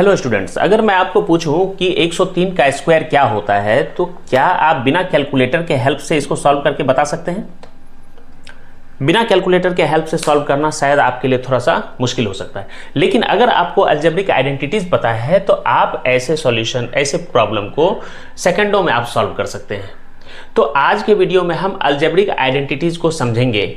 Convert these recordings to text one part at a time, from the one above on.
Hello students, अगर मैं आपको पूछूं कि 103 का स्क्वायर क्या होता है तो क्या आप बिना कैलकुलेटर के हेल्प से इसको सॉल्व करके बता सकते हैं? बिना कैलकुलेटर के हेल्प से सॉल्व करना शायद आपके लिए थोड़ा सा मुश्किल हो सकता है, लेकिन अगर आपको अलजेब्रिक आइडेंटिटीज पता है तो आप ऐसे सॉल्यूशन, ऐसे प्रॉब्लम को सेकंडों में आप सॉल्व कर सकते हैं। तो आज के वीडियो में हम अलजेब्रिक आइडेंटिटीज को समझेंगे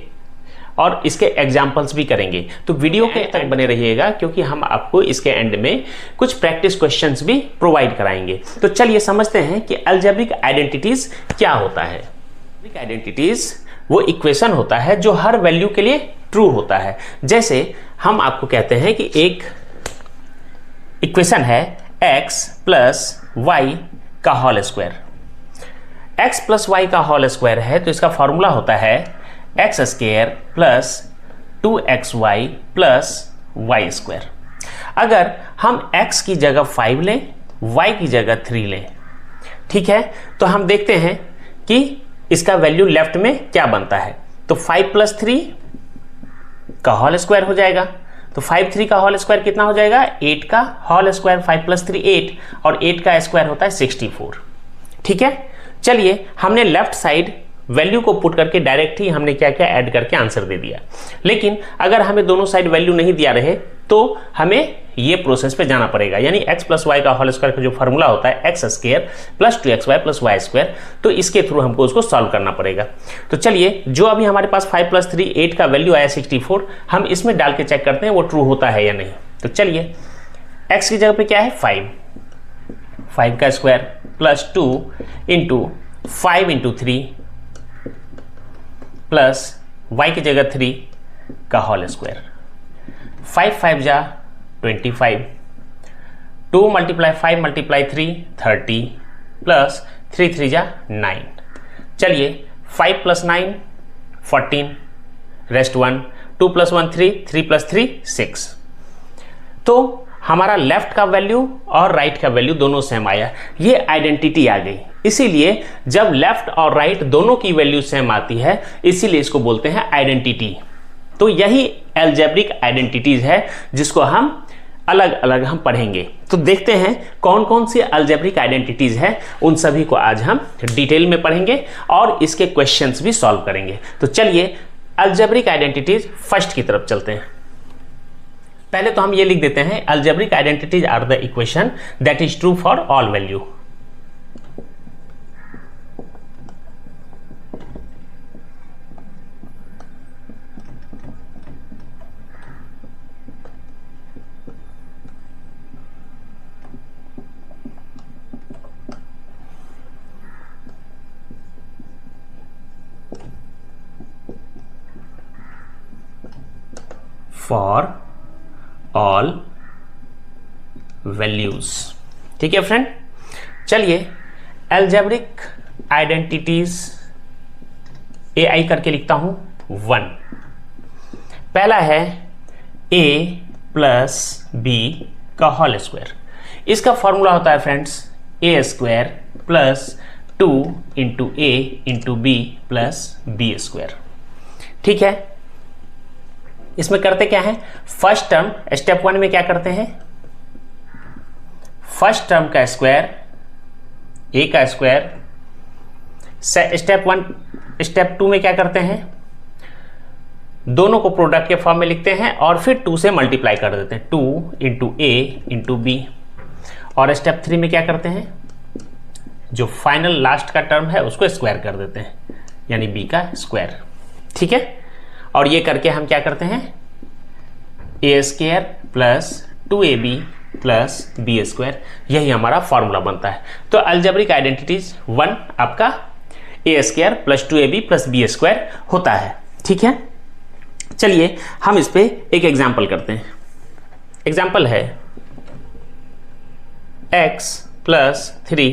और इसके एग्जाम्पल्स भी करेंगे। तो वीडियो के तक बने रहिएगा क्योंकि हम आपको इसके एंड में कुछ प्रैक्टिस क्वेश्चंस भी प्रोवाइड कराएंगे। तो चलिए समझते हैं कि अलजेब्रिक आइडेंटिटीज क्या होता है। अलजेब्रिक आइडेंटिटीज वो इक्वेशन होता है जो हर वैल्यू के लिए ट्रू होता है। जैसे हम आपको कहते हैं कि एक इक्वेशन है x प्लस वाई का whole square. x plus Y का होल स्क्वायर है तो इसका फॉर्मूला होता है X square plus 2xy plus Y square. अगर हम x की जगह 5 लें, y की जगह 3 लें, ठीक है, तो हम देखते हैं कि इसका वैल्यू लेफ्ट में क्या बनता है। तो 5 प्लस 3 का होल स्क्वायर हो जाएगा। तो 5 3 का होल स्क्वायर कितना हो जाएगा? 8 का होल स्क्वायर। 5 प्लस 3 8 और 8 का स्क्वायर होता है 64। ठीक है, चलिए हमने लेफ्ट साइड वैल्यू को पुट करके डायरेक्ट ही हमने क्या क्या ऐड करके आंसर दे दिया। लेकिन अगर हमें दोनों साइड वैल्यू नहीं दिया रहे तो हमें ये प्रोसेस पे जाना पड़ेगा, यानी x प्लस वाई का होल स्क्वायर का जो फॉर्मूला होता है X square plus 2xy plus Y square, तो इसके थ्रू हमको उसको सॉल्व करना पड़ेगा। तो चलिए, जो अभी हमारे पास 5 प्लस 3 8 का वैल्यू आया 64, हम इसमें डाल के चेक करते हैं वो ट्रू होता है या नहीं। तो चलिए, x की जगह पे क्या है? 5 का square plus 2 into 5 into 3 plus y की जगह 3 का होल स्क्वायर। 5 5 जा 25, 2 मल्टीप्लाई 5 मल्टीप्लाई 3 30 प्लस 3 3 जा 9। चलिए, 5 प्लस 9 14, रेस्ट 1, 2 प्लस 1 3, 3 प्लस 3 6। तो हमारा लेफ्ट का वैल्यू और राइट का वैल्यू दोनों सेम आया, ये आइडेंटिटी आ गई। इसीलिए जब लेफ्ट और राइट दोनों की वैल्यू सेम आती है, इसीलिए इसको बोलते हैं आइडेंटिटी। तो यही अलजेब्रिक आइडेंटिटीज है जिसको हम अलग अलग हम पढ़ेंगे। तो देखते हैं कौन कौन सी अलजेब्रिक आइडेंटिटीज है, उन सभी को आज हम डिटेल में पढ़ेंगे और इसके क्वेश्चंस भी सॉल्व करेंगे। तो चलिए अलजेब्रिक आइडेंटिटीज फर्स्ट की तरफ चलते हैं। पहले तो हम ये लिख देते हैं, algebraic identities are the equation that is true for all value. For all values. ठीक है फ्रेंड, चलिए अलजेब्रिक आइडेंटिटीज AI करके लिखता हूं 1। पहला है a प्लस बी का होल स्क्वायर। इसका फॉर्मूला होता है friends a square plus 2 into a into B plus B square. ठीक है, इसमें करते क्या है? फर्स्ट टर्म स्टेप 1 में क्या करते हैं? फर्स्ट टर्म का स्क्वायर a का स्क्वायर। स्टेप 2 में क्या करते हैं? दोनों को प्रोडक्ट के फॉर्म में लिखते हैं और फिर 2 से मल्टीप्लाई कर देते हैं, 2 इंटू ए इंटू बी। और स्टेप 3 में क्या करते हैं? जो फाइनल लास्ट का टर्म है उसको स्क्वायर कर देते हैं, यानी b का स्क्वायर। ठीक है, और ये करके हम क्या करते हैं? A square plus 2ab plus B square, यही हमारा फॉर्मूला बनता है। तो अलजेब्रिक आइडेंटिटीज 1 आपका a square plus 2ab plus B square होता है। ठीक है, चलिए हम इस पे एक एग्जाम्पल करते हैं। एग्जाम्पल है x प्लस 3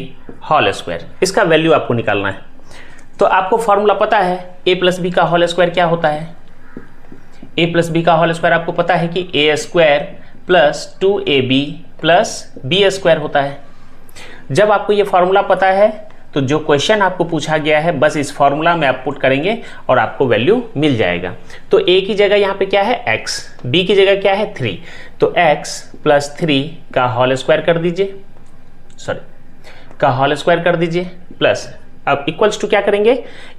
होल स्क्वायर। इसका वैल्यू आपको निकालना है। तो आपको फॉर्मूला पता है a प्लस बी का होल स्क्वायर क्या होता है? a प्लस बी का होल स्क्वायर आपको पता है कि a square plus 2ab plus B square होता है। जब आपको ये फॉर्मूला पता है तो जो क्वेश्चन आपको पूछा गया है बस इस फॉर्मूला में आप पुट करेंगे और आपको वैल्यू मिल जाएगा। तो a की जगह यहाँ पे क्या है? x, b की जगह क्या है? 3। तो x प्लस 3 का होल स्क्वायर कर दीजिए, का होल स्क्वायर कर दीजिए, प्लस अब इक्वल्स टू क्या करेंगे,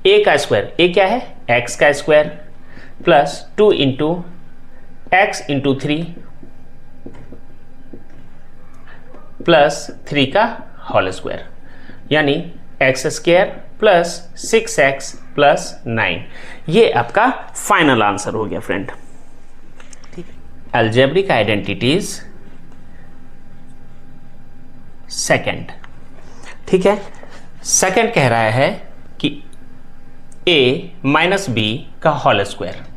a का स्क्वायर, a क्या है x का square, plus 2 into x into 3 plus 3 का होल स्क्वायर, यानी x square plus 6x plus 9। ये आपका फाइनल आंसर हो गया फ्रेंड। ठीक है, अलजेब्रिक आइडेंटिटीज सेकंड। ठीक है, सेकंड कह रहा है कि a माइनस बी का होल स्क्वायर।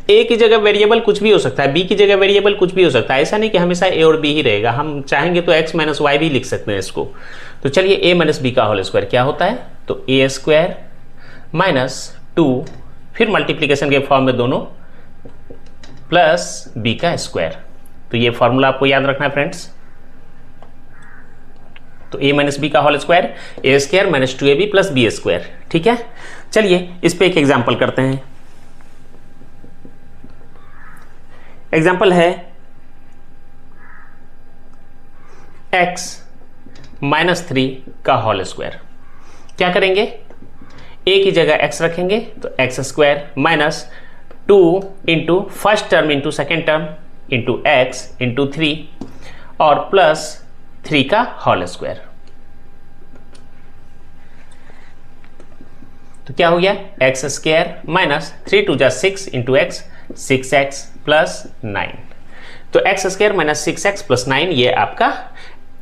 a की जगह वेरिएबल कुछ भी हो सकता है, b की जगह वेरिएबल कुछ भी हो सकता है, ऐसा नहीं कि हमेशा a और b ही रहेगा, हम चाहेंगे तो x माइनस वाई भी लिख सकते हैं इसको। तो चलिए a माइनस बी का होल स्क्वायर क्या होता है, तो a स्क्वायर माइनस 2 फिर मल्टीप्लीकेशन के फॉर्म में दोनों प्लस b का स्क्वायर। तो ये फॉर्मूला आपको याद रखना है फ्रेंड्स। तो a माइनस बी का whole square a square minus 2ab plus B square. ठीक है, चलिए इस पे एक एग्जांपल करते हैं। एग्जांपल है x माइनस 3 का होल स्क्वायर। क्या करेंगे, a की जगह x रखेंगे तो x square minus 2 into first term into second term into x into 3 और प्लस 3 का होल स्क्वायर। तो क्या हो गया, x स्क्वायर माइनस 3 टू जा 6 इंटू एक्स 6x प्लस 9। तो x square minus 6x plus 9 ये आपका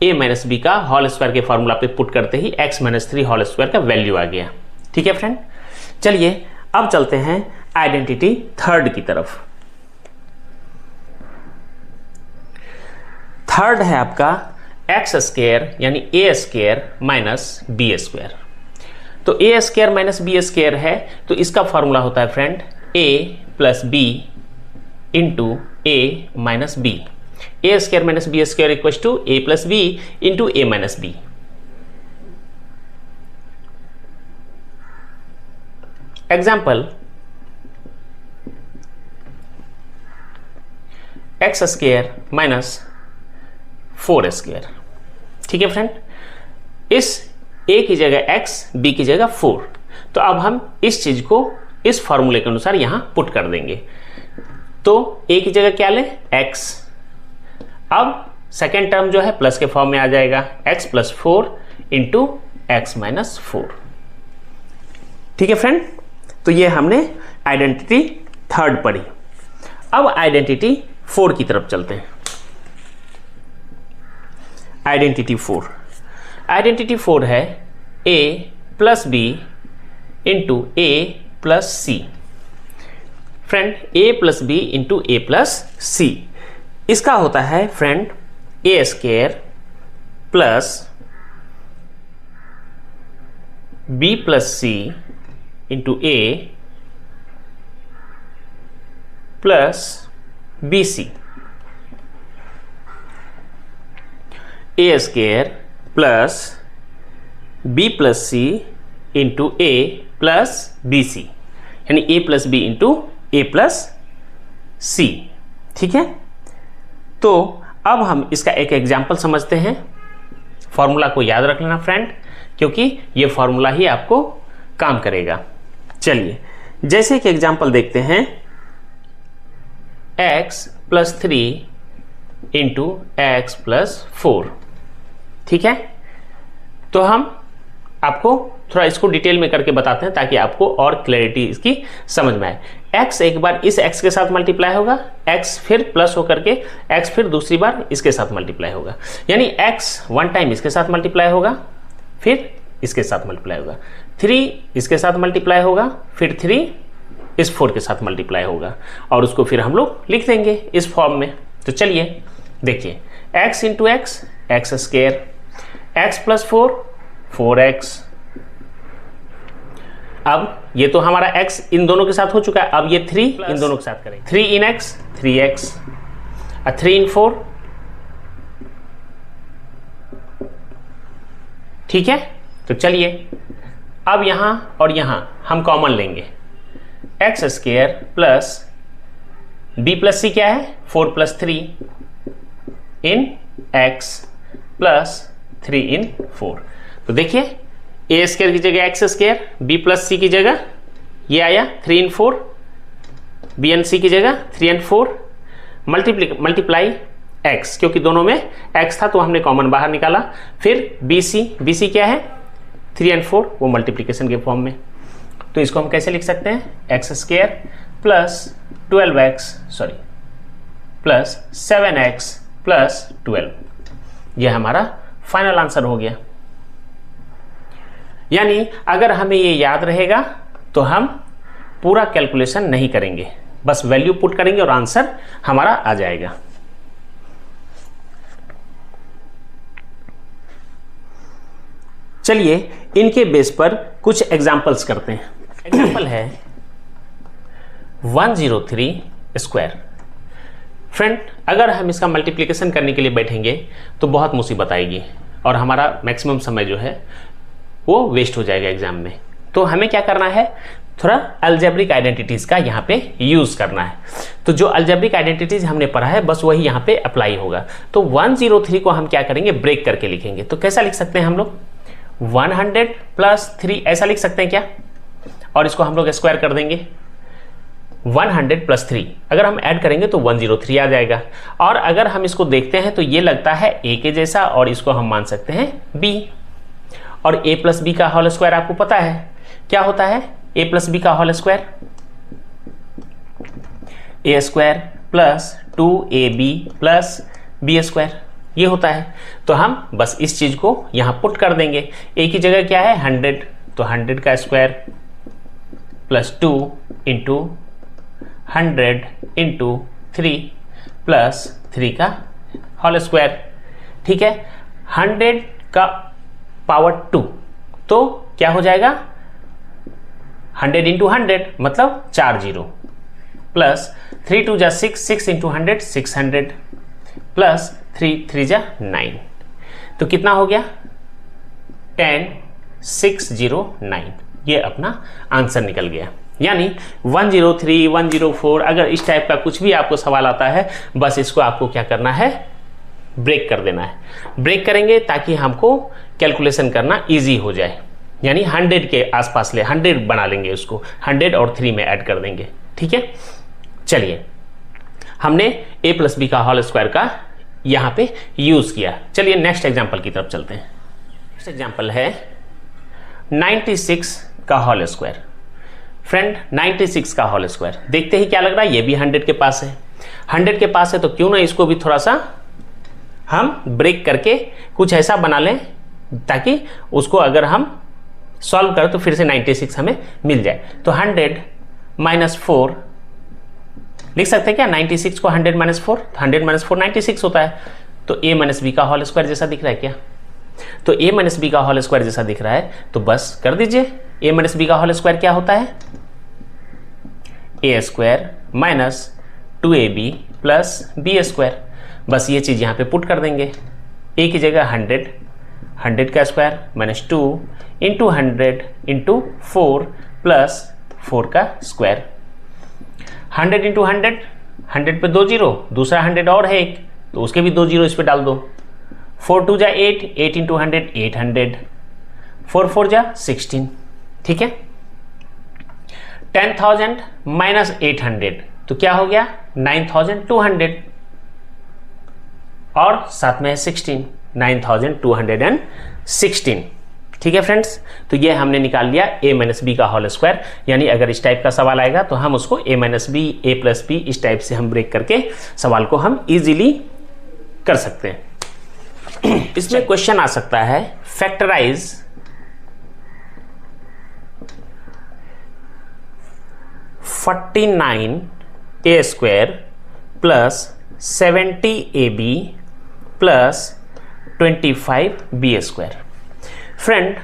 a माइनस बी का होल स्क्वायर के फॉर्मूला पे पुट करते ही x माइनस 3 होल स्क्वायर का वैल्यू आ गया। ठीक है फ्रेंड, चलिए अब चलते हैं आइडेंटिटी थर्ड की तरफ। थर्ड है आपका x स्क्वायर यानी a square minus B square. तो a square minus B square है तो इसका फॉर्मूला होता है friend a plus B into a minus B. A square minus B square equal to a plus B into a minus B. Example, X square minus 4 square. ठीक है friend, इस a की जगह x, b की जगह 4। तो अब हम इस चीज को इस फॉर्मूले के अनुसार यहां पुट कर देंगे। तो a की जगह क्या ले, x। अब सेकेंड टर्म जो है प्लस के फॉर्म में आ जाएगा, x plus 4 into x minus 4। ठीक है फ्रेंड, तो ये हमने आइडेंटिटी थर्ड पढ़ी। अब आइडेंटिटी 4 की तरफ चलते हैं। आइडेंटिटी 4, आइडेंटिटी 4 है a plus B into a plus c. Friend a plus B into a plus c, इसका होता है friend a square plus b plus c into a plus b c. A square plus B plus c into a plus b c, यानी a plus B into a plus c. ठीक है, तो अब हम इसका एक एग्जाम्पल समझते हैं। फॉर्मूला को याद रख लेना फ्रेंड, क्योंकि ये फॉर्मूला ही आपको काम करेगा। चलिए जैसे कि एग्जाम्पल देखते हैं, x plus 3 into X plus 4। ठीक है, तो हम आपको थोड़ा इसको डिटेल में करके बताते हैं ताकि आपको और क्लैरिटी इसकी समझ में आए। x एक बार इस x के साथ मल्टीप्लाई होगा, x फिर प्लस होकर के x फिर दूसरी बार इसके साथ मल्टीप्लाई होगा, यानी x वन टाइम इसके साथ मल्टीप्लाई होगा, फिर इसके साथ मल्टीप्लाई होगा, 3 इसके साथ मल्टीप्लाई होगा, फिर 3 इस 4 के साथ मल्टीप्लाई होगा और उसको फिर हम लोग लिख देंगे इस फॉर्म में। तो चलिए देखिए, x into x x square, x plus 4 4x। अब ये तो हमारा x इन दोनों के साथ हो चुका है, अब ये 3 इन दोनों के साथ करेंगे, 3 इन x 3x, 3 इन 4। ठीक है, तो चलिए अब यहां और यहां हम कॉमन लेंगे, x square plus b plus c क्या है 4 plus 3 in x plus 3 in 4। तो देखिए ए स्क्वायर की जगह x square, b plus c की जगह ये आया 3 इन 4, बी एन सी की जगह 3 एंड 4 मल्टीप्लाई x, क्योंकि दोनों में x था तो हमने कॉमन बाहर निकाला। फिर बी सी क्या है 3 एंड 4, वो मल्टीप्लिकेशन के फॉर्म में। तो इसको हम कैसे लिख सकते हैं x square plus 7x plus 12, यह हमारा फाइनल आंसर हो गया। यानी अगर हमें ये याद रहेगा तो हम पूरा कैलकुलेशन नहीं करेंगे, बस वैल्यू पुट करेंगे और आंसर हमारा आ जाएगा। चलिए इनके बेस पर कुछ एग्जाम्पल्स करते हैं। एग्जाम्पल है 103 स्क्वायर। फ्रेंड, अगर हम इसका मल्टीप्लिकेशन करने के लिए बैठेंगे तो बहुत मुसीबत आएगी और हमारा मैक्सिमम समय जो है वो वेस्ट हो जाएगा एग्जाम में। तो हमें क्या करना है, थोड़ा अलजेब्रिक आइडेंटिटीज का यहाँ पे यूज करना है। तो जो अलजेब्रिक आइडेंटिटीज हमने पढ़ा है बस वही यहाँ पे अप्लाई होगा। तो 103 को हम क्या करेंगे, ब्रेक करके लिखेंगे। तो कैसा लिख सकते हैं हम लोग 100 प्लस 3 ऐसा लिख सकते हैं क्या, और इसको हम लोग स्क्वायर कर देंगे। 100 प्लस 3 अगर हम ऐड करेंगे तो 103 आ जाएगा। और अगर हम इसको देखते हैं तो ये लगता है a के जैसा और इसको हम मान सकते हैं b। और a प्लस बी का होल स्क्वायर आपको पता है क्या होता है, a प्लस बी का whole square a square plus 2ab plus b square, ये होता है। तो हम बस इस चीज को यहां पुट कर देंगे। a की जगह क्या है 100, तो 100 का square plus 2 into 100 into 3 plus 3 का होल स्क्वायर। ठीक है, 100 का पावर 2 तो क्या हो जाएगा 100 इंटू 100 मतलब 4 जीरो, प्लस 3 2 जा 6, 6 इंटू 100 600 प्लस 3 3 जा 9, तो कितना हो गया 10609। ये अपना आंसर निकल गया। यानी 103 104 अगर इस टाइप का कुछ भी आपको सवाल आता है बस इसको आपको क्या करना है, ब्रेक कर देना है। ब्रेक करेंगे ताकि हमको कैलकुलेशन करना इजी हो जाए। यानी 100 के आसपास ले 100 बना लेंगे, उसको 100 और 3 में ऐड कर देंगे। ठीक है, चलिए हमने a प्लस बी का होल स्क्वायर का यहाँ पे यूज किया। चलिए नेक्स्ट एग्जाम्पल की तरफ चलते हैं। नेक्स्ट एग्जाम्पल है 96 का होल स्क्वायर। फ्रेंड 96 का होल स्क्वायर देखते ही क्या लग रहा है, ये भी 100 के पास है। 100 के पास है तो क्यों ना इसको भी थोड़ा सा हम ब्रेक करके कुछ ऐसा बना लें ताकि उसको अगर हम सॉल्व करें तो फिर से 96 हमें मिल जाए। तो 100 माइनस 4 लिख सकते हैं क्या, 96 को 100 माइनस 4, 100 माइनस 4 96 होता है। तो a माइनस बी का होल स्क्वायर जैसा दिख रहा है क्या, तो a माइनस बी का होल स्क्वायर जैसा दिख रहा है तो बस कर दीजिए। a माइनस बी का होल स्क्वायर क्या होता है, a square minus 2ab plus b square. बस ये चीज़ यहाँ पे पुट कर देंगे। a की जगह 100 का square minus 2 into 100 into 4 plus 4 का स्क्वायर। 100 इंटू 100 पे 2 जीरो, दूसरा 100 और है एक तो उसके भी 2 जीरो इस पे डाल दो। 4 2 जा 8, 8 इंटू 100 800, 4 4 जा 16। ठीक है, 10,000 माइनस 800 तो क्या हो गया 9,200 और साथ में है 16, 9,216। ठीक है फ्रेंड्स, तो ये हमने निकाल लिया a माइनस बी का होल स्क्वायर। यानी अगर इस टाइप का सवाल आएगा तो हम उसको a minus B a plus B इस टाइप से हम ब्रेक करके सवाल को हम इजीली कर सकते हैं। इसमें क्वेश्चन आ सकता है factorise 49a square plus 70ab plus 25b square. Friend,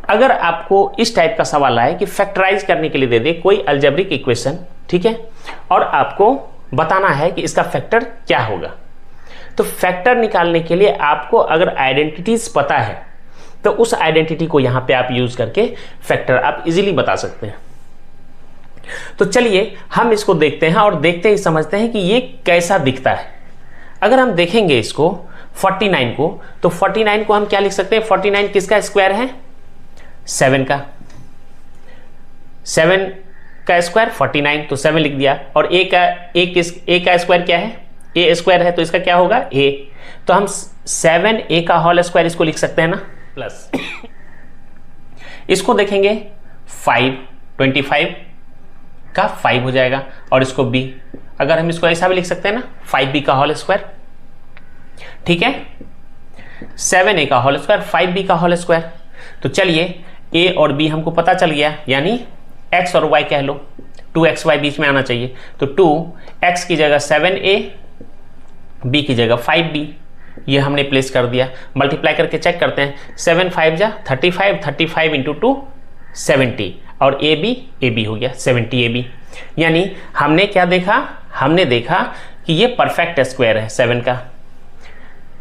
अगर आपको इस टाइप का सवाल आए कि फैक्टराइज करने के लिए दे दे कोई अलजेब्रिक इक्वेशन, ठीक है, और आपको बताना है कि इसका फैक्टर क्या होगा, तो फैक्टर निकालने के लिए आपको अगर आइडेंटिटीज पता है तो उस आइडेंटिटी को यहां पे आप यूज करके फैक्टर आप इजीली बता सकते हैं। तो चलिए हम इसको देखते हैं और देखते ही समझते हैं कि ये कैसा दिखता है। अगर हम देखेंगे इसको 49 को, तो 49 को हम क्या लिख सकते हैं? 49 किसका स्क्वायर है? 7 का। 7 का स्क्वायर 49, तो 7 लिख दिया। और a का स्क्वायर क्या है? a स्क्वायर है, तो इसका क्या होगा? a। तो हम 7a का होल स्क्वायर इसको लिख सकते हैं ना, प्लस इसको देखेंगे 25 का 5 हो जाएगा, और इसको b, अगर हम इसको ऐसा भी लिख सकते हैं ना, 5b का होल स्क्वायर। ठीक है, 7a का होल स्क्वायर 5b का होल स्क्वायर। तो चलिए a और b हमको पता चल गया, यानी x और y कह लो, 2xy बीच में आना चाहिए। तो 2x की जगह 7a, b की जगह 5b, ये हमने प्लेस कर दिया। मल्टीप्लाई करके चेक करते हैं, 7 5 जा 35, 35 इंटू 2 70, और ए बी हो गया 70 AB। यानी हमने क्या देखा? हमने देखा कि ये परफेक्ट स्क्वायर है 7 का,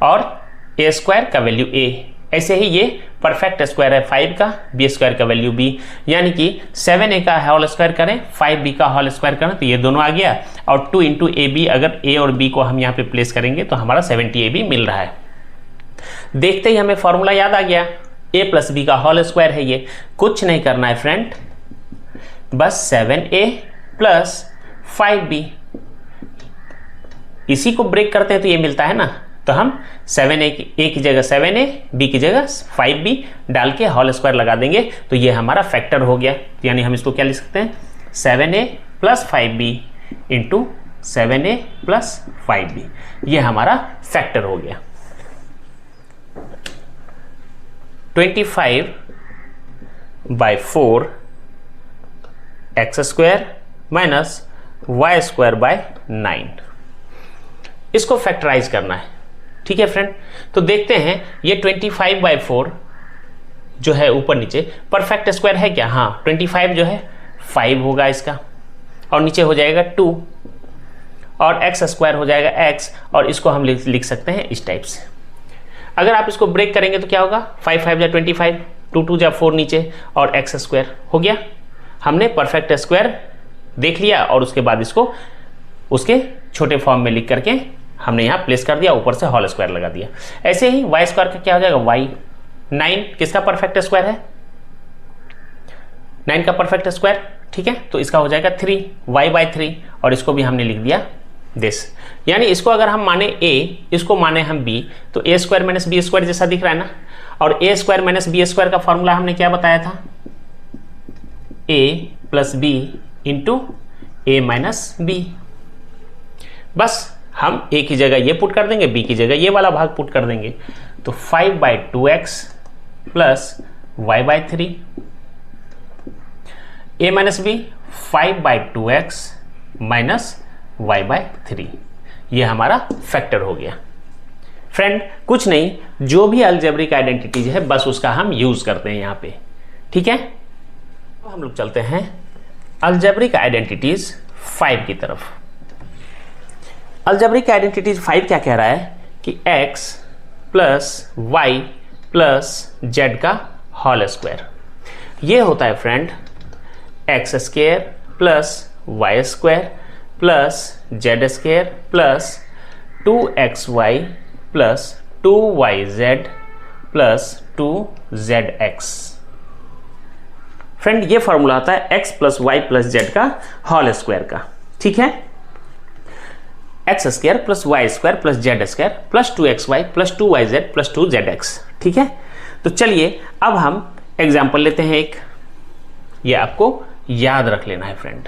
और ए स्क्वायर का वैल्यू a। ऐसे ही ये परफेक्ट स्क्वायर है 5 का, बी स्क्वायर का वैल्यू b। यानी कि 7a का होल स्क्वायर करें, 5b का होल स्क्वायर करें, तो ये दोनों आ गया। और 2 इंटू ab, अगर a और b को हम यहाँ पे प्लेस करेंगे तो हमारा 70 AB मिल रहा है। देखते ही हमें फॉर्मूला याद आ गया, a प्लस b का होल स्क्वायर है ये। कुछ नहीं करना है फ्रेंड, बस 7a प्लस 5b, इसी को ब्रेक करते हैं तो ये मिलता है ना। तो हम 7a की जगह 7a, b की जगह 5b डाल के होल स्क्वायर लगा देंगे, तो ये हमारा फैक्टर हो गया। यानी हम इसको क्या लिख सकते हैं? 7a plus 5b into 7a plus 5b, ये हमारा फैक्टर हो गया। 25/4 x square minus y square by 9, इसको फैक्टराइज करना है। ठीक है फ्रेंड, तो देखते हैं ये 25/4 जो है ऊपर नीचे परफेक्ट स्क्वायर है क्या? हाँ, 25 जो है 5 होगा इसका, और नीचे हो जाएगा 2, और x स्क्वायर हो जाएगा x, और इसको हम लिख सकते हैं इस टाइप से। अगर आप इसको ब्रेक करेंगे तो क्या होगा? 5 5 जा 25, 2 2 जा 4 नीचे, और x स्क्वायर हो गया। हमने परफेक्ट स्क्वायर देख लिया, और उसके बाद इसको उसके छोटे फॉर्म में लिख करके हमने यहाँ प्लेस कर दिया, ऊपर से होल स्क्वायर लगा दिया। ऐसे ही y स्क्वायर का क्या हो जाएगा? y। 9 किसका परफेक्ट स्क्वायर है? 9 का परफेक्ट स्क्वायर। ठीक है, तो इसका हो जाएगा 3y/3, और इसको भी हमने लिख दिया दिस। यानी इसको अगर हम माने a, इसको माने हम b, तो a square minus b square जैसा दिख रहा है ना। और a square minus b square का फॉर्मूला हमने क्या बताया था? a plus b into a minus b। बस हम a की जगह ये पुट कर देंगे, b की जगह ये वाला भाग पुट कर देंगे, तो 5/2x plus y/3, a minus b 5/2x minus y/3, ये हमारा फैक्टर हो गया। फ्रेंड कुछ नहीं, जो भी अलजेब्रिक आइडेंटिटीज है बस उसका हम यूज करते हैं यहाँ पे। ठीक है, तो हम लोग चलते हैं अलजेब्रिक आइडेंटिटीज 5 की तरफ। अलजेब्रिक आइडेंटिटीज 5 क्या कह रहा है कि x plus Y plus Z का होल स्क्वायर, ये होता है friend X square plus Y square plus Z square plus 2xy plus 2yz plus 2zx। Friend ये फॉर्मूला आता है x plus Y plus Z का होल स्क्वायर का। ठीक है, X square plus Y square plus Z square plus 2xy plus 2yz plus 2zx। ठीक है, तो चलिए अब हम एग्जाम्पल लेते हैं एक, ये आपको याद रख लेना है फ्रेंड।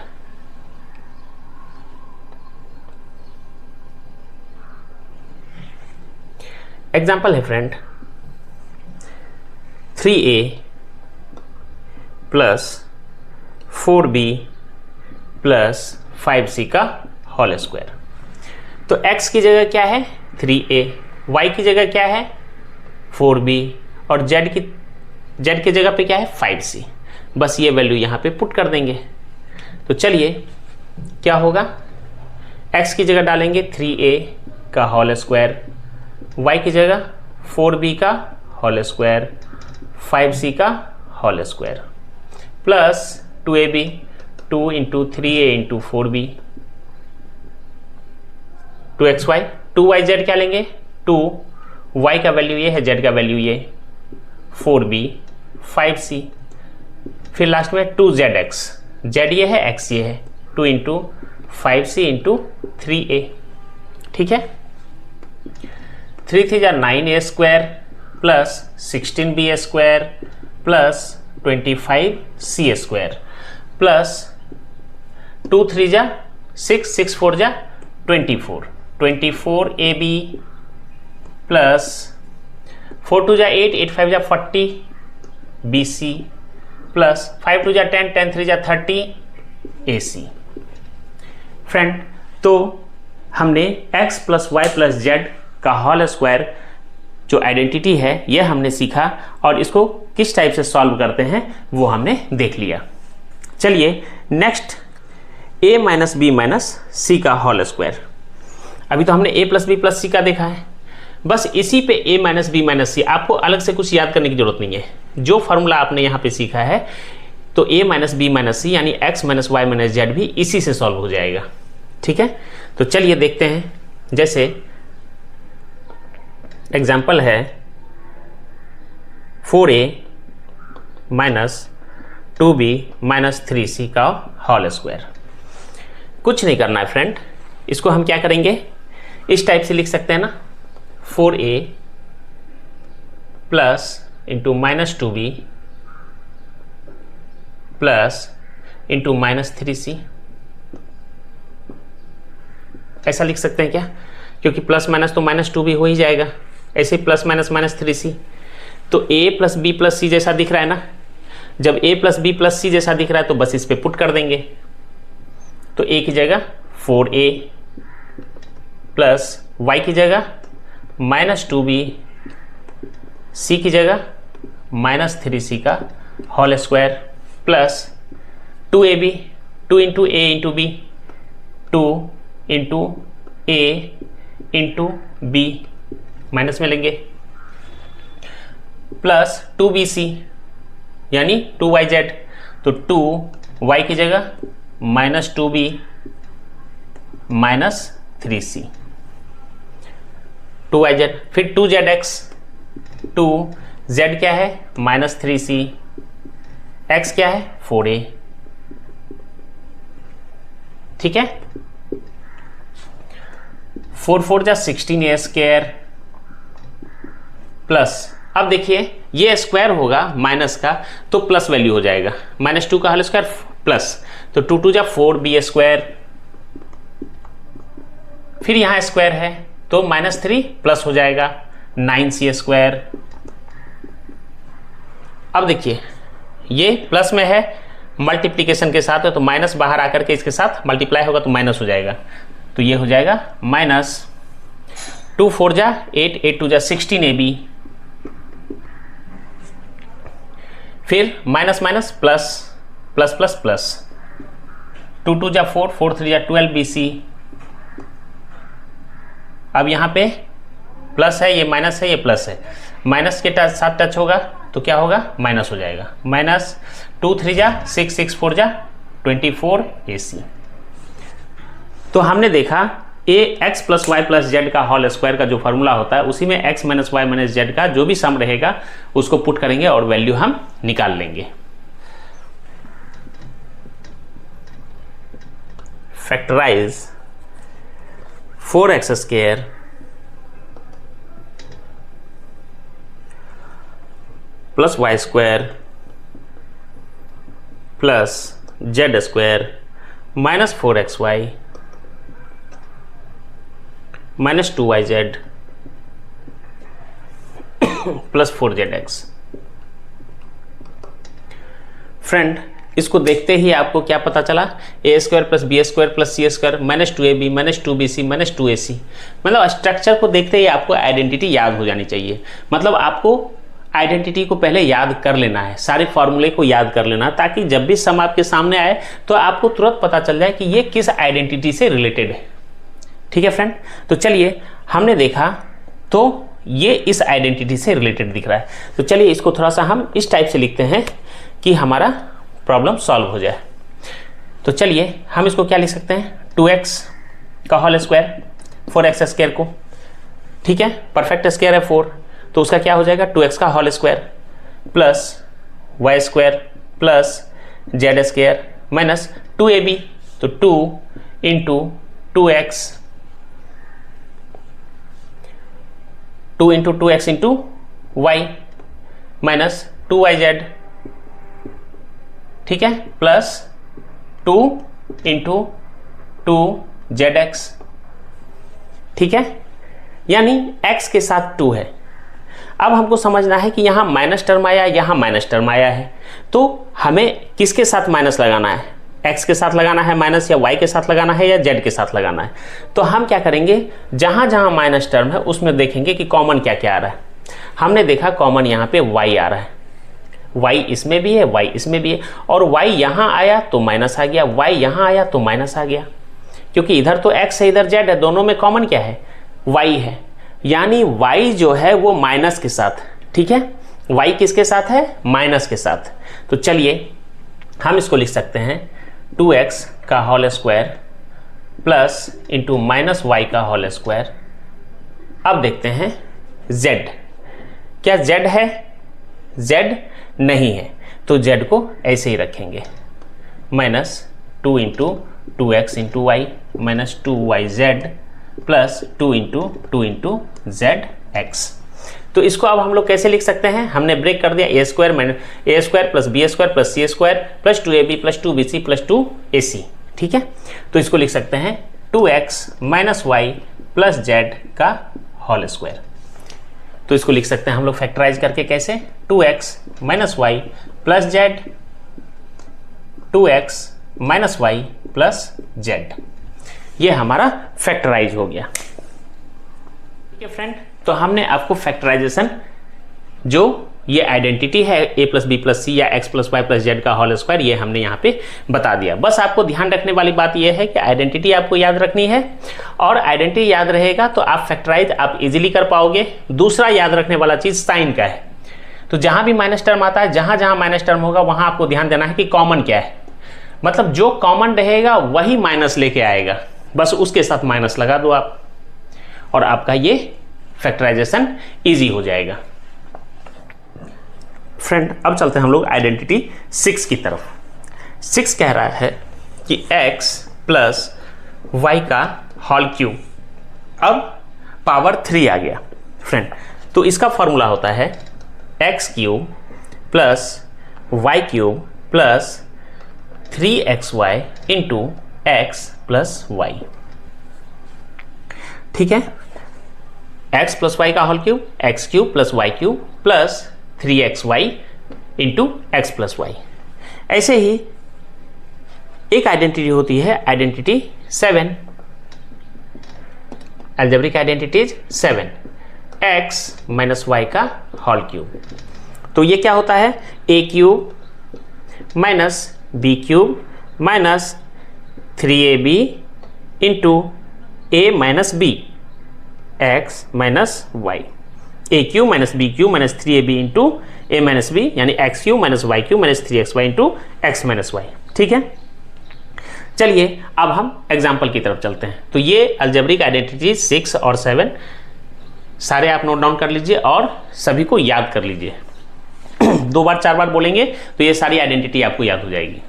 एग्जाम्पल है friend 3a plus 4b plus 5c का होल स्क्वायर। तो x की जगह क्या है 3a, y की जगह क्या है 4b, और z की जगह पे क्या है 5c। बस ये वैल्यू यहाँ पे पुट कर देंगे। तो चलिए क्या होगा, x की जगह डालेंगे 3a का होल स्क्वायर, y की जगह 4b का होल स्क्वायर, 5c का whole square plus 2ab 2 into 3a into 4b 2xy 2yz क्या लेंगे 2y का वैल्यू ये है, z का वैल्यू ये 4b 5c, फिर लास्ट में 2zx, z ये है x ये है 2 इंटू 5c इंटू 3a। ठीक है, 3 3 जा 9a square plus 16b square plus 25c square plus 2 3 जा 6 6 4 जा 24 24ab प्लस 4 2 जा 8 8 5 जा 40 bc प्लस 5 2 जा 10 10 3 जा 30 ac। फ्रेंड, तो हमने x plus Y plus Z का होल स्क्वायर जो आइडेंटिटी है यह हमने सीखा और इसको किस टाइप से सॉल्व करते हैं वो हमने देख लिया। चलिए next a minus B minus c का होल स्क्वायर। अभी तो हमने a plus B plus c का देखा है, बस इसी पे a minus B minus c, आपको अलग से कुछ याद करने की जरूरत नहीं है। जो फॉर्मूला आपने यहाँ पे सीखा है तो a minus B minus C यानी x minus Y minus Z भी इसी से सॉल्व हो जाएगा। ठीक है, तो चलिए देखते हैं। जैसे एग्जाम्पल है 4a minus 2b minus 3c का होल स्क्वायर। कुछ नहीं करना है फ्रेंड, इसको हम क्या करेंगे, इस टाइप से लिख सकते हैं ना, 4a plus into minus 2b plus into minus 3c, ऐसा लिख सकते हैं क्या, क्योंकि प्लस माइनस तो माइनस 2b हो ही जाएगा, ऐसे प्लस माइनस माइनस 3c। तो a प्लस बी प्लस सी जैसा दिख रहा है ना, जब a प्लस बी प्लस सी जैसा दिख रहा है तो बस इस पे पुट कर देंगे। तो a की जगह 4a प्लस y की जगह माइनस 2b, c की जगह माइनस 3c का whole square plus 2ab 2 into a into B 2 into a into B minus में लेंगे प्लस 2bc यानी 2yz, तो 2y की जगह minus 2b minus 3c 2yz, फिर 2zx 2z क्या है माइनस 3c, x क्या है 4a। ठीक है, 4 4 जा 16a स्क्वायर प्लस, अब देखिए ये स्क्वायर होगा माइनस का तो प्लस वैल्यू हो जाएगा, माइनस 2 का होल स्क्वायर प्लस, तो 2 2 जा 4b स्क्वायर, फिर यहां स्क्वायर है तो माइनस 3 प्लस हो जाएगा 9c स्क्वायर। अब देखिए ये प्लस में है, मल्टीप्लीकेशन के साथ है तो माइनस बाहर आकर के इसके साथ मल्टीप्लाई होगा तो माइनस हो जाएगा, तो ये हो जाएगा माइनस 2 4 जा 8 8 2 जा 16ab, फिर minus minus plus plus plus plus 2 2 जा 4 4 3 जा 12bc। अब यहाँ पे प्लस है, ये माइनस है, ये प्लस है, माइनस के साथ टच होगा तो क्या होगा माइनस हो जाएगा, माइनस 2 3 जा 6 6 4 जा 24 ac। तो हमने देखा x plus Y plus Z का होल स्क्वायर का जो फॉर्मूला होता है उसी में x minus Y minus Z का जो भी सम रहेगा उसको पुट करेंगे और वैल्यू हम निकाल लेंगे। Factorise 4x square plus Y square plus Z square minus 4xy minus 2yz plus 4zx। Friend, इसको देखते ही आपको क्या पता चला, a square plus B square plus c square minus 2ab minus 2bc minus 2ac। मतलब स्ट्रक्चर को देखते ही आपको आइडेंटिटी याद हो जानी चाहिए। मतलब आपको आइडेंटिटी को पहले याद कर लेना है, सारे फॉर्मूले को याद कर लेना, ताकि जब भी सम आपके सामने आए तो आपको तुरंत पता चल जाए कि ये किस आइडेंटिटी से रिलेटेड है। ठीक है फ्रेंड, तो चलिए हमने देखा तो ये इस आइडेंटिटी से रिलेटेड दिख रहा है, तो चलिए इसको थोड़ा सा हम इस टाइप से लिखते हैं कि हमारा प्रॉब्लम सॉल्व हो जाए। तो चलिए हम इसको क्या लिख सकते हैं, 2x का होल स्क्वायर 4x स्क्वायर को, ठीक है, परफेक्ट स्क्वायर है 4, तो उसका क्या हो जाएगा 2x का whole square plus Y square plus Z square minus 2ab, तो 2 into 2x, 2 into 2x into Y minus 2yz, ठीक है, प्लस 2 इंटू 2zx, ठीक है, यानी x के साथ 2 है। अब हमको समझना है कि यहाँ माइनस टर्म आया, यहाँ माइनस टर्म आया है, तो हमें किसके साथ माइनस लगाना है, x के साथ लगाना है माइनस, या y के साथ लगाना है, या z के साथ लगाना है। तो हम क्या करेंगे, जहाँ जहाँ माइनस टर्म है उसमें देखेंगे कि कॉमन क्या क्या आ रहा है। हमने देखा कॉमन यहाँ पे y आ रहा है, y इसमें भी है, y इसमें भी है, और y यहाँ आया तो माइनस आ गया, y यहाँ आया तो माइनस आ गया, क्योंकि इधर तो x है इधर z है, दोनों में कॉमन क्या है, y है, यानी y जो है वो माइनस के साथ, ठीक है, y किसके साथ है, माइनस के साथ। तो चलिए हम इसको लिख सकते हैं 2x का whole square plus into minus Y का होल स्क्वायर। अब देखते हैं z, क्या z है, z नहीं है, तो z को ऐसे ही रखेंगे, minus 2 into 2x into Y minus 2yz plus 2 into zx। तो इसको अब हम लोग कैसे लिख सकते हैं, हमने ब्रेक कर दिया, a square plus b square plus c square plus 2ab plus 2bc plus 2ac, ठीक है। तो इसको लिख सकते हैं 2x minus Y plus z का होल स्क्वायर। तो इसको लिख सकते हैं हम लोग फैक्टराइज करके कैसे, 2x minus Y plus z, 2x minus Y plus z, ये हमारा फैक्टराइज हो गया, ठीक है फ्रेंड। तो हमने आपको फैक्टराइजेशन, जो ये आइडेंटिटी है a plus B plus C या x plus Y plus Z का होल स्क्वायर, ये हमने यहाँ पे बता दिया। बस आपको ध्यान रखने वाली बात ये है कि आइडेंटिटी आपको याद रखनी है, और आइडेंटिटी याद रहेगा तो आप फैक्टराइज आप इजीली कर पाओगे। दूसरा याद रखने वाला चीज साइन का है, तो जहां भी माइनस टर्म आता है, जहां जहां माइनस टर्म होगा वहां आपको ध्यान देना है कि कॉमन क्या है, मतलब जो कॉमन रहेगा वही माइनस लेके आएगा, बस उसके साथ माइनस लगा दो आप, और आपका ये फैक्टराइजेशन इजी हो जाएगा। फ्रेंड अब चलते हैं हम लोग आइडेंटिटी 6 की तरफ। 6 कह रहा है कि x प्लस वाई का होल क्यूब, अब पावर 3 आ गया फ्रेंड, तो इसका फॉर्मूला होता है x cube plus Y cube plus 3xy into x plus Y, ठीक है, x प्लस वाई का whole cube, x cube plus Y cube plus 3xy into X plus Y. ऐसे ही एक आइडेंटिटी होती है identity 7, algebraic identity 7, x minus Y का whole cube. तो ये क्या होता है, a cube minus B cube minus 3ab into a minus b x minus y, a cube minus b cube minus 3ab into a minus b, यानी x cube minus y cube minus 3xy into x minus y, ठीक है। चलिए अब हम example की तरफ चलते हैं। तो ये अलजेब्रिक आइडेंटिटी 6 और 7 सारे आप नोट डाउन कर लीजिए और सभी को याद कर लीजिए। 2 बार 4 बार बोलेंगे तो ये सारी आइडेंटिटी आपको याद हो जाएगी।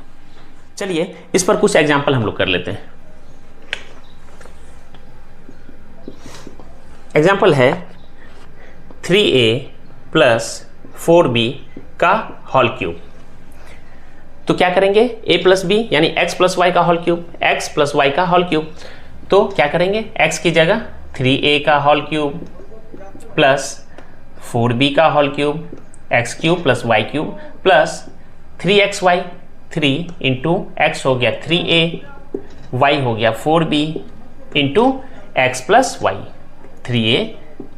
चलिए इस पर कुछ एग्जाम्पल हम लोग कर लेते हैं। एग्जाम्पल है 3a प्लस 4b का होल क्यूब। तो क्या करेंगे, a प्लस बी यानी x प्लस वाई का whole cube, x plus Y का होल क्यूब। तो क्या करेंगे, x की जगह 3a का होल क्यूब प्लस 4b का whole cube, x cube plus Y cube plus 3xy, 3 into X हो गया 3a, y हो गया 4b into X plus Y, 3a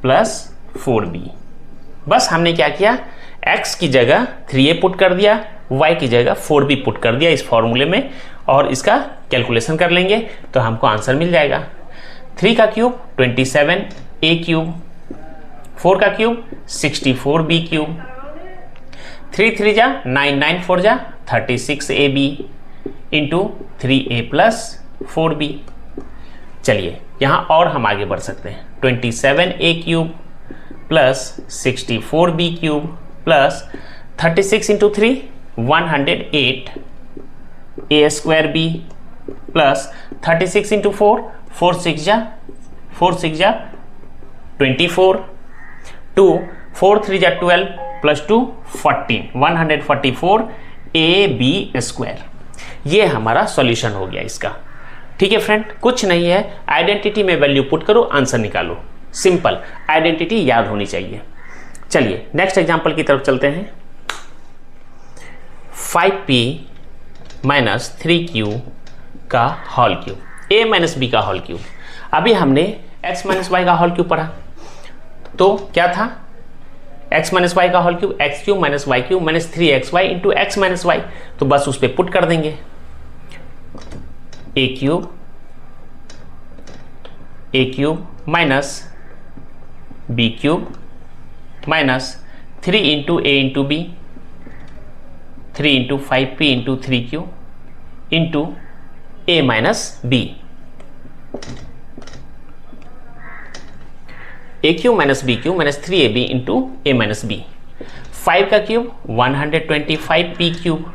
plus 4b। बस हमने क्या किया, x की जगह 3a पुट कर दिया, y की जगह 4b पुट कर दिया इस फॉर्मूले में, और इसका कैलकुलेशन कर लेंगे तो हमको आंसर मिल जाएगा। 3 का क्यूब 27a क्यूब, 4 का क्यूब 64b क्यूब, 3 3 जा 9 9 4 जा 36ab into 3a plus 4b। चलिए यहाँ और हम आगे बढ़ सकते हैं। 27a cube plus 64b cube plus 36 into 3 108 a square b plus 36 into 4 4 6 जा 24 2 4 3 जा 12 प्लस 2 14 144 ए बी स्क्वायर। ये हमारा सॉल्यूशन हो गया इसका। ठीक है फ्रेंड, कुछ नहीं है, आइडेंटिटी में वैल्यू पुट करो, आंसर निकालो। सिंपल, आइडेंटिटी याद होनी चाहिए। चलिए नेक्स्ट एग्जांपल की तरफ चलते हैं। 5p माइनस 3q का whole cube, a minus B का होल क्यूब। अभी हमने x माइनस वाई का होल क्यूब पढ़ा, तो क्या था x माइनस वाई का whole cube, X cube minus Y cube minus 3xy into x minus Y. तो बस उस पर पुट कर देंगे a cube minus b cube minus 3 into a into B 3 into 5p into 3q into a minus b। a cube minus b cube minus 3ab into a minus b। 5 का cube 125p cube,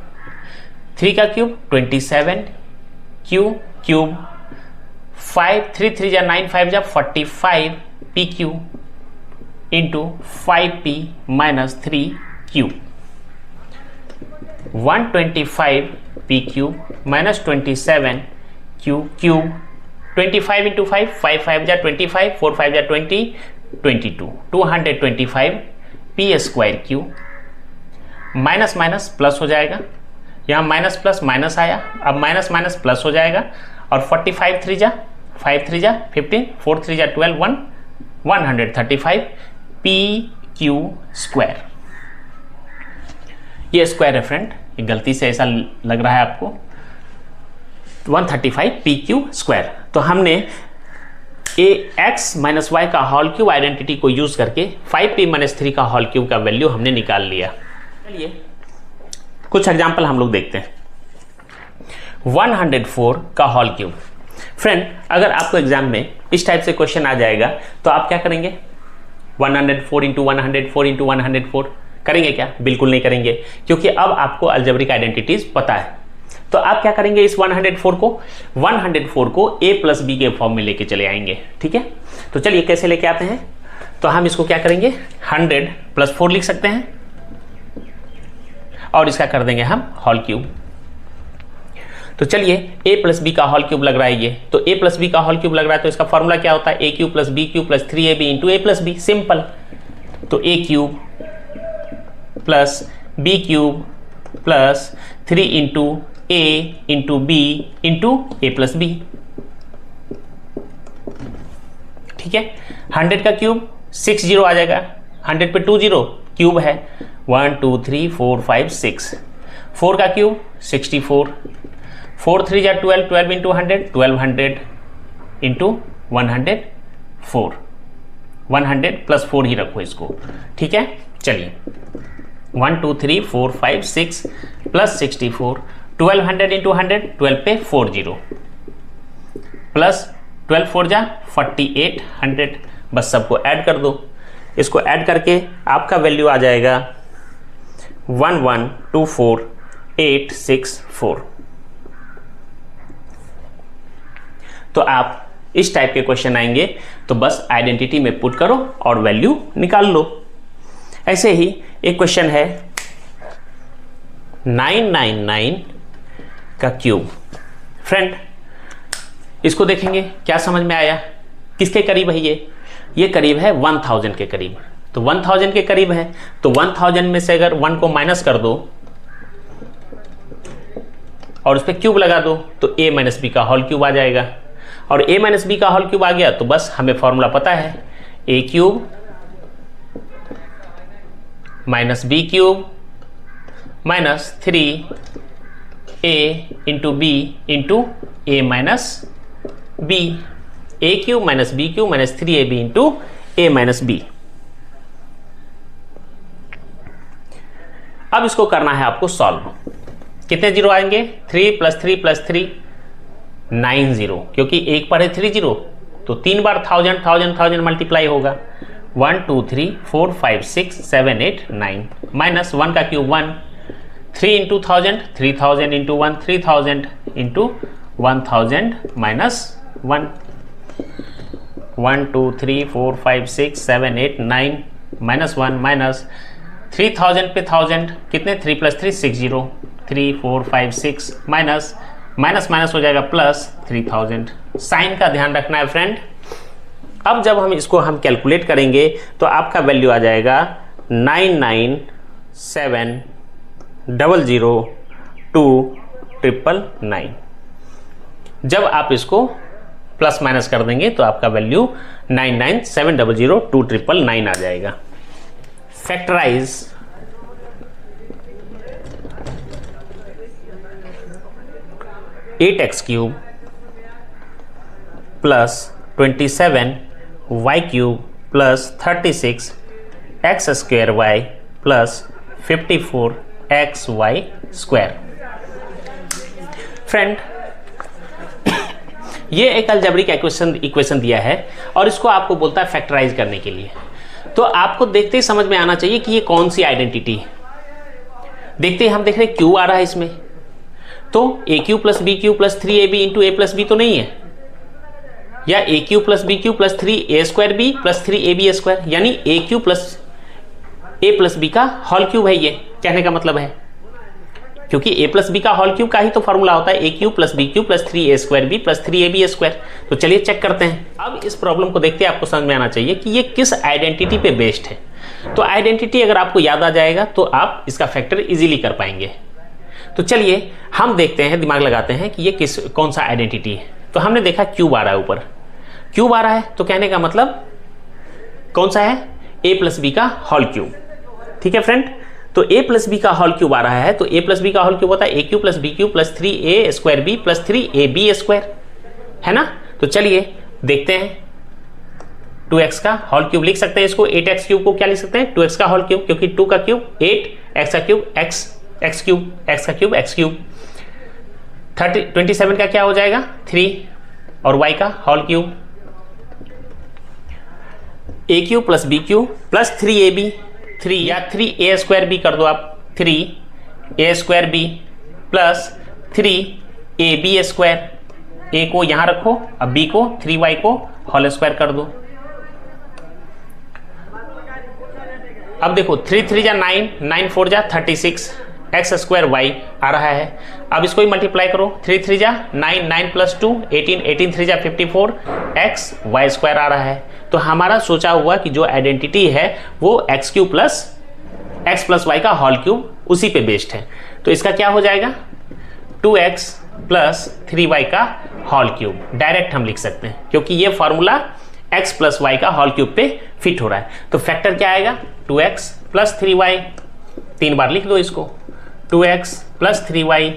3 का cube 27q cube, 5 3 3 जा 9 5 जा 45p cube into 5p minus 3q। 125p cube minus 27q cube, 25 into 5 5 5 जा 25 4 5 जा 20 22 225p square cube. Minus minus plus हो जाएगा, यहाँ minus plus minus आया, अब माइनस माइनस प्लस हो जाएगा और 45 3 जा 5 3 जा 15 4 3 जा 12 135 p क्यू स्क्वायर। ये स्क्वायर है फ्रेंड, ये गलती से ऐसा लग रहा है आपको, 135 पी क्यू स्क्वायर। तो हमने ए एक्स माइनस वाई का होल क्यूब आइडेंटिटी को यूज करके 5p माइनस 3 का होल क्यूब का वैल्यू हमने निकाल लिया। चलिए कुछ एग्जांपल हम लोग देखते हैं। 104 का होल क्यूब। फ्रेंड, अगर आपको एग्जाम में इस टाइप से क्वेश्चन आ जाएगा तो आप क्या करेंगे? 104 इंटू 104 इंटू 104 करेंगे क्या? बिल्कुल नहीं करेंगे, क्योंकि अब आपको अलजेब्रिक आइडेंटिटीज पता है। तो आप क्या करेंगे? इस 104 को a प्लस बी के फॉर्म में लेके चले आएंगे। ठीक है, तो चलिए कैसे लेके आते हैं। तो हम इसको क्या करेंगे? 100 प्लस 4 लिख सकते हैं और इसका कर देंगे हम होल क्यूब। तो चलिए a प्लस बी का होल क्यूब लग रहा है ये, तो a प्लस बी का होल क्यूब लग रहा है, तो इसका फॉर्मूला क्या होता है? a cube plus B cube plus 3ab into a plus B. Simple, तो a cube plus B cube plus 3 into a into B into a plus B. ठीक है, 100 का क्यूब 60 आ जाएगा, 100 पे 2 0 क्यूब है, 1 2 3 4 5 6। 4 का क्यूब 64, 4 3 जा 12, 12 इंटू 100 1200 इंटू 104, 100 प्लस 4 ही रखो इसको। ठीक है, चलिए 1 2 3 4 5 6 प्लस 64, 1200 इंटू 100, 12 पे 40 प्लस 12 4 जा 4800। बस सबको ऐड कर दो, इसको ऐड करके आपका वैल्यू आ जाएगा 1124864। तो आप इस टाइप के क्वेश्चन आएंगे तो बस आइडेंटिटी में पुट करो और वैल्यू निकाल लो। ऐसे ही एक क्वेश्चन है 999 का क्यूब। फ्रेंड, इसको देखेंगे क्या समझ में आया, किसके करीब है ये करीब है 1000 के करीब। तो 1000 के करीब है, तो 1000 में से अगर 1 को माइनस कर दो और उस पर क्यूब लगा दो तो a माइनस बी का होल क्यूब आ जाएगा। और a माइनस बी का होल क्यूब आ गया तो बस हमें फॉर्मूला पता है, a cube minus B cube minus 3a into B into a minus B. a cube minus B cube minus 3ab into a minus B. अब इसको करना है आपको सॉल्व। कितने जीरो आएंगे? 3 + 3 + 3 9 जीरो, क्योंकि एक पर है 3 जीरो, तो 3 बार 1000 1000 1000 मल्टीप्लाई होगा। 1 2 3 4 5 6 7 8 9 माइनस 1 का क्यूब 1, 3 × 1000 3000 × 1 3000 × 1000 माइनस 1, 1 2 3 4 5 6 7 8 9 माइनस 1 माइनस 3000 पे 1000 कितने? 3 + 3 6 जीरो, 3 4 5 6 माइनस माइनस माइनस हो जाएगा प्लस 3000। साइन का ध्यान रखना है फ्रेंड। अब जब हम इसको कैलकुलेट करेंगे तो आपका वैल्यू आ जाएगा 99700299। जब आप इसको प्लस माइनस कर देंगे तो आपका वैल्यू 99700299 आ जाएगा। Factorise 8x³ plus 27y³ plus 36x² plus 54xy²। Friend, ये एक अलजेब्रिक इक्वेशन दिया है और इसको आपको बोलता है फैक्टराइज करने के लिए। तो आपको देखते ही समझ में आना चाहिए कि ये कौन सी आइडेंटिटी है। देखते ही हम देख रहे हैं क्यू आ रहा है इसमें, तो AQ + BQ + 3AB × A + B तो नहीं है, या AQ + BQ + 3A² + 3AB², यानी AQ + A + B का होल क्यूब है ये, कहने का मतलब है, क्योंकि A + B का होल क्यूब का ही तो फॉर्मूला होता है AQ + BQ + 3A² + 3AB²। तो चलिए चेक करते हैं। अब इस प्रॉब्लम को देखते आपको समझ में आना चाहिए कि ये किस आइडेंटिटी पे बेस्ड है। तो आइडेंटिटी अगर आपको याद आ जाएगा तो आप इसका फैक्टर इजीली कर पाएंगे। तो चलिए हम देखते हैं, दिमाग लगाते हैं कि ये कौन सा आइडेंटिटी है। तो हमने देखा क्यूब आ रहा है, ऊपर क्यूब आ रहा है, तो कहने का मतलब कौन सा है? A + B का होल क्यूब। ठीक है फ्रेंड, तो A + B का होल क्यूब आ रहा है, तो A + B का होल क्यूब होता है AQ + BQ + 3A² + 3AB², है ना। तो चलिए देखते हैं। 2x का होल क्यूब लिख सकते हैं इसको, 8x³ को क्या लिख सकते हैं? 2x का होल क्यूब, क्योंकि 2 का क्यूब 8, x का क्यूब x क्यूब, x का क्यूब x क्यूब। 27 का क्या हो जाएगा? 3, और y का whole cube AQ + BQ + 3AB, 3 या 3A² कर दो आप, 3A² प्लस 3AB²। A को यहां रखो, अब B को 3y को होल स्क्वायर कर दो। अब देखो 3 3 जा 9, 9 4 जा 36 x² आ रहा है। अब इसको ही मल्टीप्लाई करो, 3 3 जा 9, 9 + 2 18, 18 3 जा 54 xy² आ रहा है। तो हमारा सोचा हुआ कि जो आइडेंटिटी है वो x³ + x + y का होल क्यूब उसी पे बेस्ड है। तो इसका क्या हो जाएगा? 2x + 3y का होल क्यूब। डायरेक्ट हम लिख सकते हैं, क्योंकि ये फॉर्मूला x + y का होल क्यूब पे फिट हो रहा है। तो फैक्टर क्या आएगा? 2x + 3y, 3 बार लिख दो इसको, 2x + 3y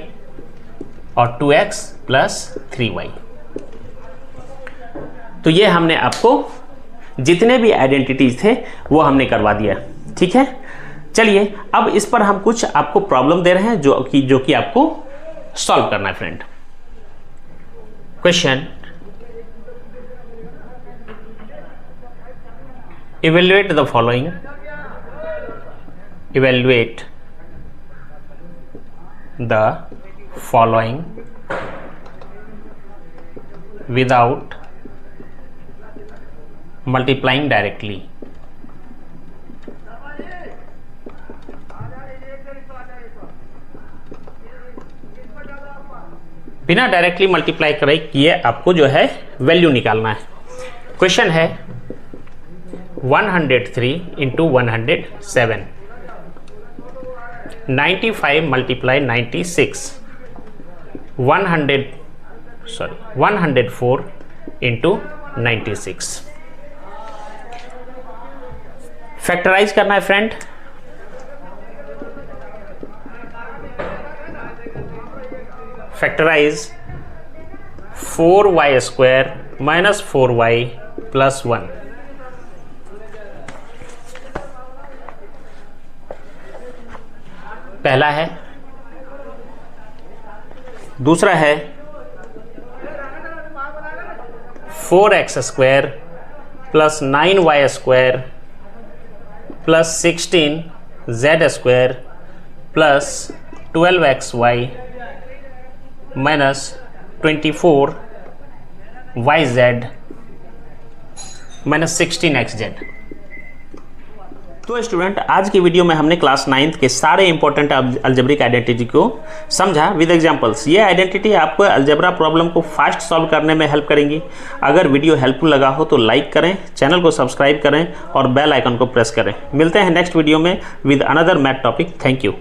और 2x + 3y। तो ये हमने आपको जितने भी आइडेंटिटीज थे वो हमने करवा दिया। ठीक है, चलिए अब इस पर हम कुछ आपको प्रॉब्लम दे रहे हैं जो कि आपको सॉल्व करना है friend. Question, evaluate the following, evaluate the following without multiplying directly। बिना डायरेक्टली मल्टीप्लाई करे किए आपको जो है वैल्यू निकालना है। क्वेश्चन है 103 × 107, 95 × 96, 104 × 96। फैक्टराइज करना है फ्रेंड। Factorise 4y² - 4y + 1। पहला है दूसरा है 4x² plus 9y² plus 16z² plus 12xy minus 24yz minus 16xz। तो स्टूडेंट, आज की वीडियो में हमने क्लास 9th के सारे इंपॉर्टेंट अलजेब्रिक आइडेंटिटी को समझा विद एग्जांपल्स। ये आइडेंटिटी आपको अलजेब्रा प्रॉब्लम को फास्ट सॉल्व करने में हेल्प करेंगी। अगर वीडियो हेल्पफुल लगा हो तो लाइक करें, चैनल को सब्सक्राइब करें और बेल आइकन को प्रेस करें। मिलते हैं नेक्स्ट वीडियो में with another math topic. Thank you.